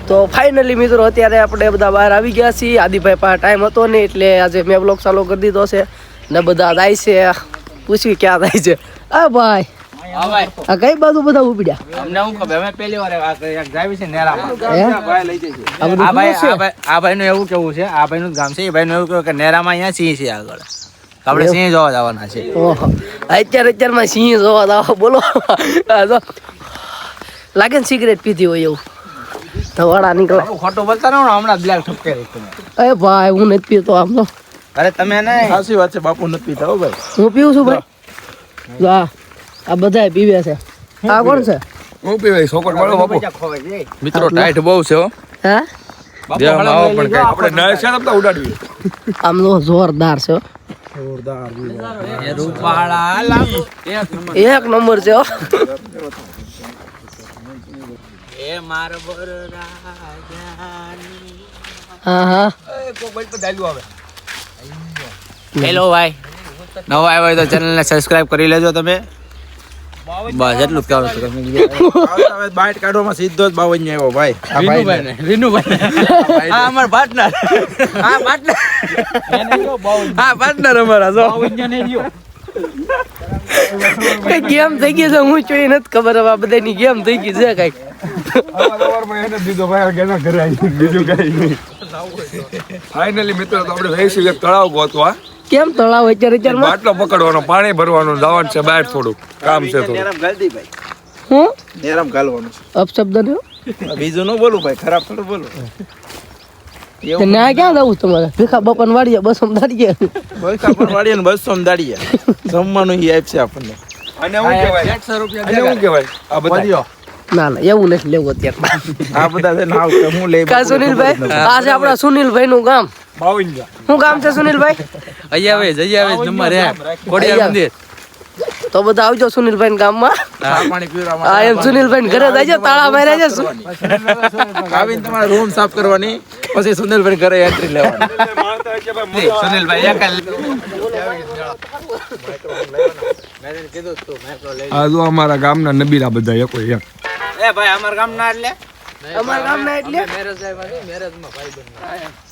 તો ફાઇનલી મિત્રો અત્યારે આપણે બધા બહાર આવી ગયા છીએ. આદિભાઈ પાસે ટાઈમ હતો ને એટલે આજે મેં બ્લોગ ચાલુ કરી દીધો છે ને બધા જાય છે પૂછ્યું ક્યાં જાય છે. આ ભાઈ આ કઈ બાજુ બધા ઉપડ્યા? અમને હું ખબર, અમે પહેલી વાર આ ડ્રાઈવર છે નેરામાં. ભાઈ લઈ જશે. આ ભાઈ નું એવું કેવું છે, આ ભાઈ નું ગામ છે, એ ભાઈ નું એવું કેવું કે નેરામાં અહીંયા સિંહ છે આગળ, આપણે સિંહ જોવા જવાના છે. ઓહો અત્યારમાં સિંહ જોવા દાવો બોલો. લાગે ને સિગરેટ પીધી હોય એવું ધવાડા નીકળે. ખોટું બોલતા ને હમણાં બ્લેક ઠપકે તમે. અરે ભાઈ હું નથી પીતો આમ તો. અરે તમે નહીં, સાચી વાત છે, બાપુ નથી પીતા હો ભાઈ. હું પીવું છું ભાઈ. વાહ આ બધા પીવે છે. આ કોણ છે? હું પીવાય છોકર મળો બાપુ. મિત્રો ટાઈટ બહુ છે હો. હે દેવામાં આવો પણ કઈ આપણે નળ છે ને તો ઉડાડવી. આમ તો જોરદાર છે હો. રૂપાળા લાગુ એક નંબર છે હો. એ મારો બોર રાજાની. હા હા હેલો ભાઈ, નવા આવ્યો હોય તો ચેનલને સબસ્ક્રાઇબ કરી લેજો તમે. બસ એટલું જ કહું છું. બાઈટ કાઢવામાં સીધો જ 52 આવ્યો ભાઈ. આ ભાઈ વિનુભાઈ આ અમાર પાર્ટનર, આ પાર્ટનર, આ પાર્ટનર અમારા જો ગેમ થઈ ગઈ છે. હું જોઈ નથી ખબર હવે આ બધાની ગેમ થઈ ગઈ છે કઈક. એને દીધો ભાઈ આગળના ઘરે આવી બીજું કઈ નહીં. ફાઇનલી મિત્રો તો આપણે જઈશું એક તળાવ ગોતવા. કેમ તળાવ અત્યારે બાટલો પકડવાનો, પાણી ભરવાનું, જવાનું છે બહાર, થોડું કામ છે થોડું. હું નેરામ ગાલવાનું અપશબ્દ ને બીજું ન બોલું ભાઈ, ખરાબ થોડું બોલું. ના ક્યાં જવું તમારે? ભીખા બાપા ને વાડીએ બસો દાડીએ. વાડીએ ને 200 માં દાડીએ જમવાનું ઈ આપશે આપણને. અને હું કહેવાય 100 રૂપિયા. અને હું કહેવાય આ બધા ના ના એવું નથી લેવું અત્યારે. આ બધા છે નાવ કે હું લઈ. કા સુનિલભાઈ આ છે આપણા સુનિલભાઈ નું ગામ. 52 શું ગામ છે સુનિલભાઈ? અહીંયા નંબર 1 કોડિયા મંદિર. તો બધા આવજો સુનિલભાઈ ગામમાં. પાણી પીવડાવવા હા એમ સુનિલભાઈ ઘરે જાય તાળા માર્યા છે. આવીને તમારે રૂમ સાફ કરવાની, પછી સુનિલભાઈ ઘરે એન્ટ્રી લેવાની. સુનિલભાઈ આ જો અમારા ગામના નબીરા બધા એકો એક. એ ભાઈ અમાર ગામ ના એટલે અમારા ગામના એટલે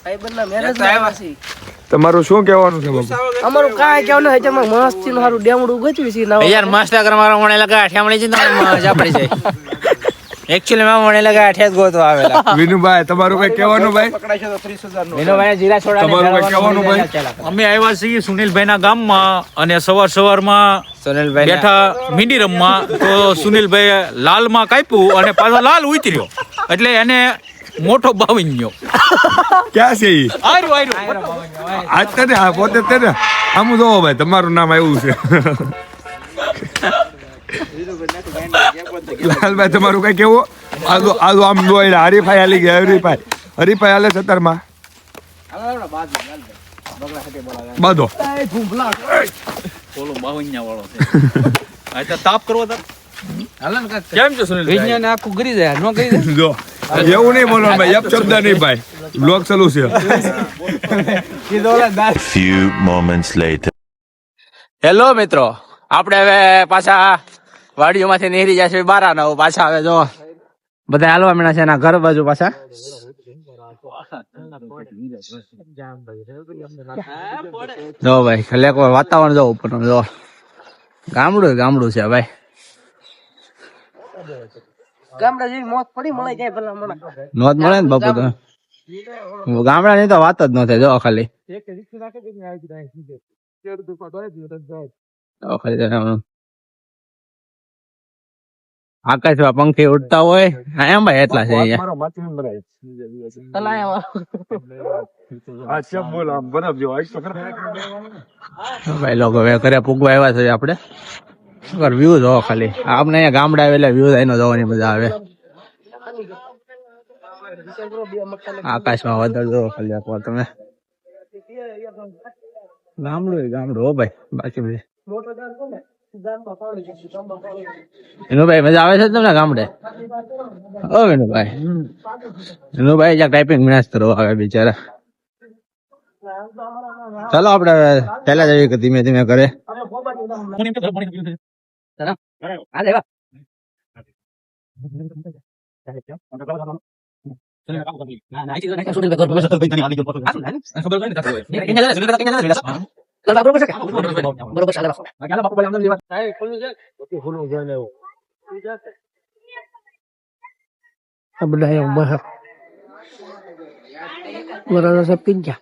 ભાઈબંધના મેરેજમાં છે. તમારું શું કહેવાનું છે બાપુ? અમારું કાંઈ કહેવું નહીં. અત્યારમાં મસ્તીનું સારું ડેમડું ગોઠવી છે. યાર માસ્ટર મારો મને લગા અઠ્યામણી છે તો મજા પડી જાય. એકચ્યુઅલી માં મને લગા અઠ્યાસ ગોતો આવેલા. વિનુભાઈ તમારું કઈ કહેવાનું ભાઈ? વિનુભાઈ જીરા છોડા તમારું કઈ કહેવાનું ભાઈ? અમે આવ્યા છીએ સુનિલભાઈ ના ગામમાં અને સવારમાં સુનિલભાઈ બેઠા મીંડી રમવા તો સુનિલભાઈ લાલમાં કાપ્યું અને પાછો લાલ ઉતર્યો એટલે એને મોટો બાવીન્યો. ક્યાં છે ઈ? આયરું આજ તને આ પોતે તને આમ જોવો ભાઈ, તમારું નામ આવ્યું છે. લાલભાઈ તમારું કઈ કેવું? આજો આમ દોયલા હરીફાઈ હાલી ગયા. હરીફાઈ હાલે 17 માં બાંધો. ઓલો બાવન્યા વાળો છે. આ તો તાપ કરવો તાર. કેમ છે સુનિલ? વિજ્ઞાન આખું ગરી જાય નો ગરી જાય. જો એવું નહીં બોલવાનું ભાઈ, એક શબ્દ નહીં ભાઈ, બ્લોગ ચાલુ છે. Few moments later. હેલો મિત્રો, આપણે હવે પાછા વાડીઓમાંથી નીકળી જશે બારા નવ. પાછા હવે જો બધા હાલવા મીણા છે એના ઘર બાજુ પાછા. જો ભાઈ ખાલી એક વાર વાતાવરણ જો ઉપર જો ગામડું છે ભાઈ. ગામડા જેવી મોત પડી મળે જાય ભલા મને. નોંધ મળે ને બાપુ તો ગામડા ની તો વાત જ ન થાય. જો ખાલી આકાશમાં પંખી ઉડતા હોય એમ ભાઈ એટલા છે અહીંયા. ભાઈ લોકો હવે ઘરે પૂગવા આવ્યા છે આપણે. વ્યૂ જોવો ખાલી. આપણે અહીંયા ગામડા આવે એટલે વ્યૂ એનો જોવાની મજા આવે. આકાશમાં વાદળ જોવો ખાલી એક વાર તમે. ગામડું હો ભાઈ. બાકી વિનુભાઈ મજા આવે છે તમને ગામડે? ઓ વિનુભાઈ જ્યાં ટાઈપિંગ મેનેજ કરો આવે બિચારા. ચાલો આપણે પહેલા જઈએ કે ધીમે ધીમે કરે. બરોબર ચાલે આ બધા બહાર વરાજા સાહેબ કઈ ગયા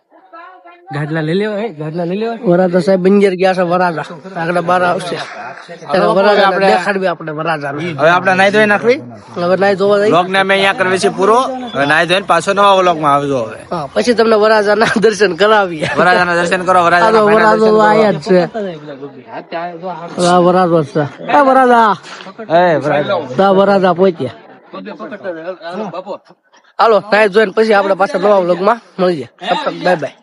ગાડલા લઈ લેવા વરાજા સાહેબ બંજર ગયા છે વરાજા આગળ બાર આવશે ત્યારે વરાજા આપણે દેખાડવી આપણે વરાજા હવે આપણે નાઈ ધોઈ નાખવી હવે નાઈ ધોવા જઈએ વ્લોગ ને અમે અહીંયા કરવી છે પૂરો હવે નાઈ ધોઈને પાછો નવા વ્લોગ માં આવજો હવે હા પછી તમને વરાજાના દર્શન કરાવીએ વરાજાના દર્શન કરો આ વરાજો તો આયા જ છે આ વરાજો છે એ વરાજા વરાજા પહોંચ્યા હાલો નાઈ જોઈને પછી આપણે પાછા નવા વ્લોગમાં મળીએ બાય બાય